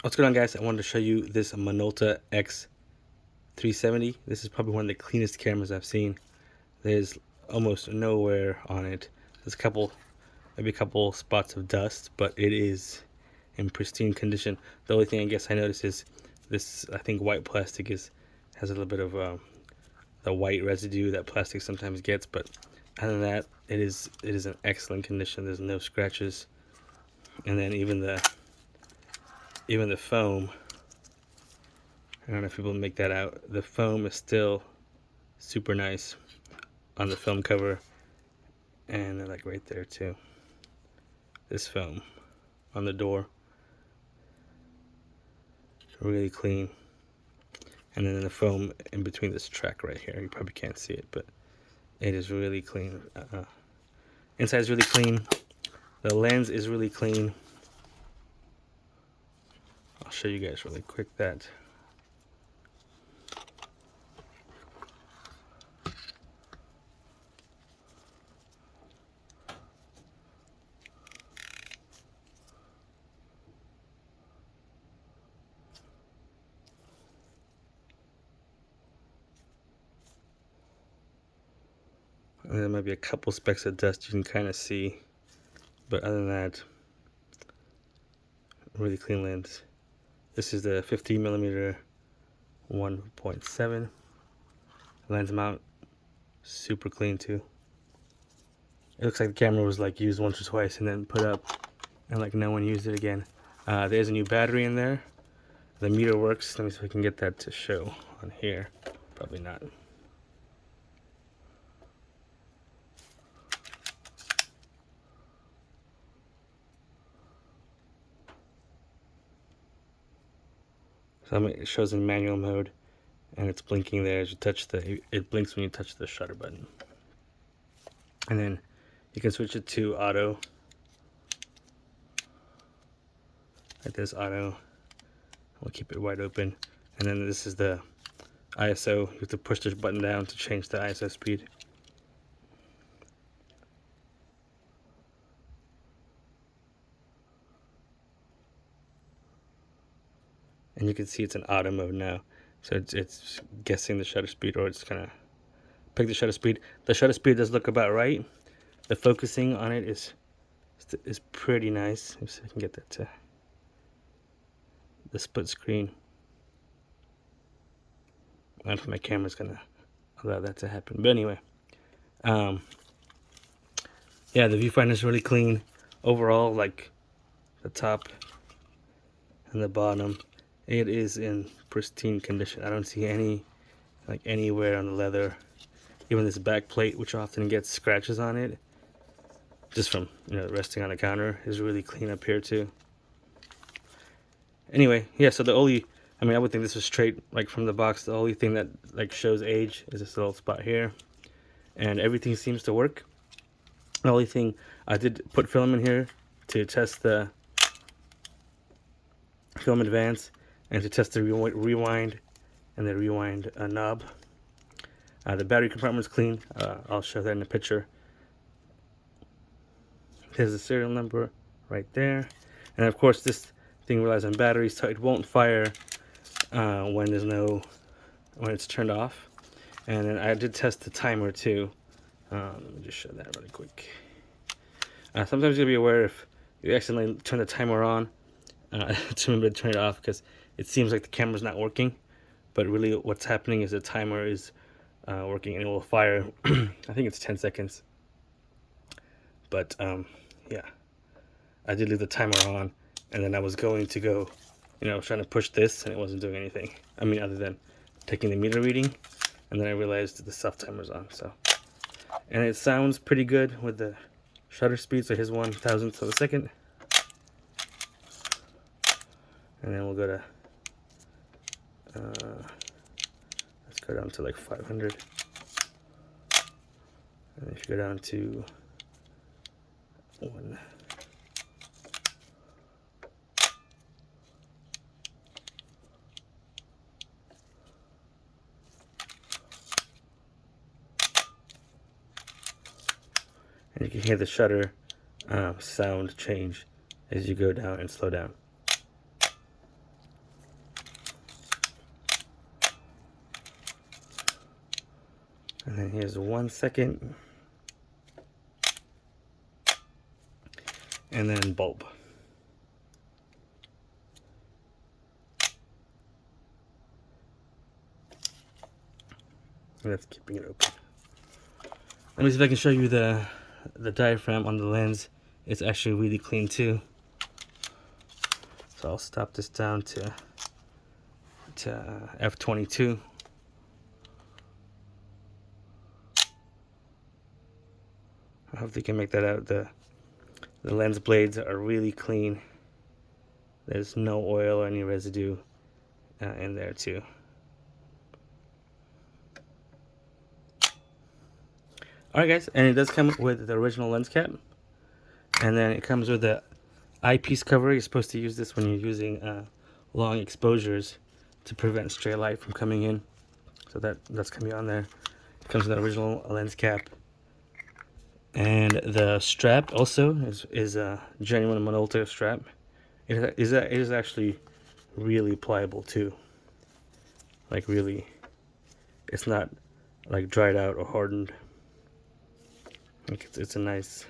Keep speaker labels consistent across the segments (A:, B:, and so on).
A: What's going on, guys? I wanted to show you this Minolta X-370. This is probably one of the cleanest cameras I've seen. There's almost no wear on it. There's maybe a couple spots of dust, but it is in pristine condition. The only thing I guess I noticed is this, I think white plastic has a little bit of the white residue that plastic sometimes gets, but other than that, it is in excellent condition. There's no scratches, and then even the foam, I don't know if people make that out. The foam is still super nice on the film cover, and like right there too. This foam on the door, really clean. And then the foam in between this track right here, you probably can't see it, but it is really clean. Inside is really clean. The lens is really clean. I'll show you guys really quick that. And there might be a couple specks of dust you can kind of see, but other than that, really clean lens. This is the 15mm 1.7 lens mount, super clean too. It looks like the camera was like used once or twice and then put up, and like no one used it again. There's a new battery in there. The meter works. Let me see if I can get that to show on here. Probably not. So it shows in manual mode, and it's blinking there as you touch it blinks when you touch the shutter button. And then you can switch it to auto. Like this, auto. We'll keep it wide open. And then this is the ISO. You have to push this button down to change the ISO speed. And you can see it's in auto mode now. So it's guessing the shutter speed, or it's gonna pick the shutter speed. The shutter speed does look about right. The focusing on it is pretty nice. Let's see if I can get that to the split screen. I don't know if my camera's gonna allow that to happen, but anyway, yeah, the viewfinder is really clean overall. Like the top and the bottom, it is in pristine condition. I don't see anywhere on the leather. Even this back plate, which often gets scratches on it, just from resting on the counter, is really clean up here too. Anyway, yeah, so I would think this was straight like from the box. The only thing that like shows age is this little spot here, and everything seems to work. The only thing, I did put film in here to test the film advance and to test the rewind and the rewind knob. The battery compartment's clean. I'll show that in the picture. Here's the serial number right there, and of course this thing relies on batteries, so it won't fire when it's turned off. And then I did test the timer too. Let me just show that really quick. Sometimes you'll be aware if you accidentally turn the timer on, to remember to turn it off, because it seems like the camera's not working, but really what's happening is the timer is working, and it will fire. I think it's 10 seconds. But yeah, I did leave the timer on, and then I was going to go, trying to push this, and it wasn't doing anything. I mean, other than taking the meter reading, and then I realized the soft timer's on. So, and it sounds pretty good with the shutter speed. So here's 1,000th of a second, and then we'll go to let's go down to like 500, and if you go down to 1. And you can hear the shutter sound change as you go down and slow down. And then here's 1 second. And then bulb. That's keeping it open. Let me see if I can show you the diaphragm on the lens. It's actually really clean too. So I'll stop this down to f22. I hope they can make that out. The lens blades are really clean. There's no oil or any residue in there too. Alright guys, and it does come with the original lens cap. And then it comes with the eyepiece cover. You're supposed to use this when you're using long exposures to prevent stray light from coming in. So that's going to be on there. It comes with the original lens cap. And the strap also is a genuine Minolta strap. It is actually really pliable too. Like really, it's not like dried out or hardened. Like it's a nice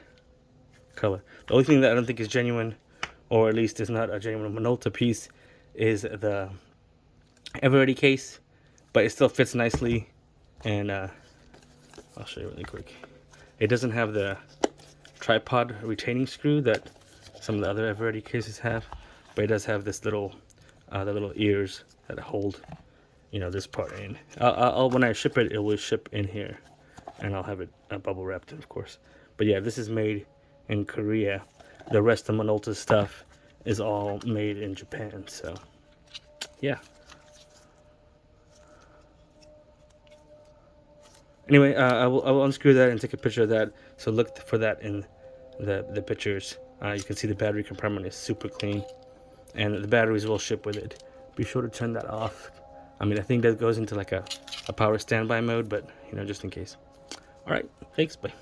A: color. The only thing that I don't think is genuine, or at least is not a genuine Minolta piece, is the Everready case, but it still fits nicely. And I'll show you really quick. It doesn't have the tripod retaining screw that some of the other Everready cases have, but it does have this little the little ears that hold, you know, this part in. I'll when I ship it, it will ship in here, and I'll have it bubble wrapped, of course. But yeah, this is made in Korea. The rest of Minolta's stuff is all made in Japan. So yeah. Anyway, I will unscrew that and take a picture of that. So look for that in the pictures. You can see the battery compartment is super clean, and the batteries will ship with it. Be sure to turn that off. I mean, I think that goes into like a power standby mode, but you know, just in case. All right, thanks, bye.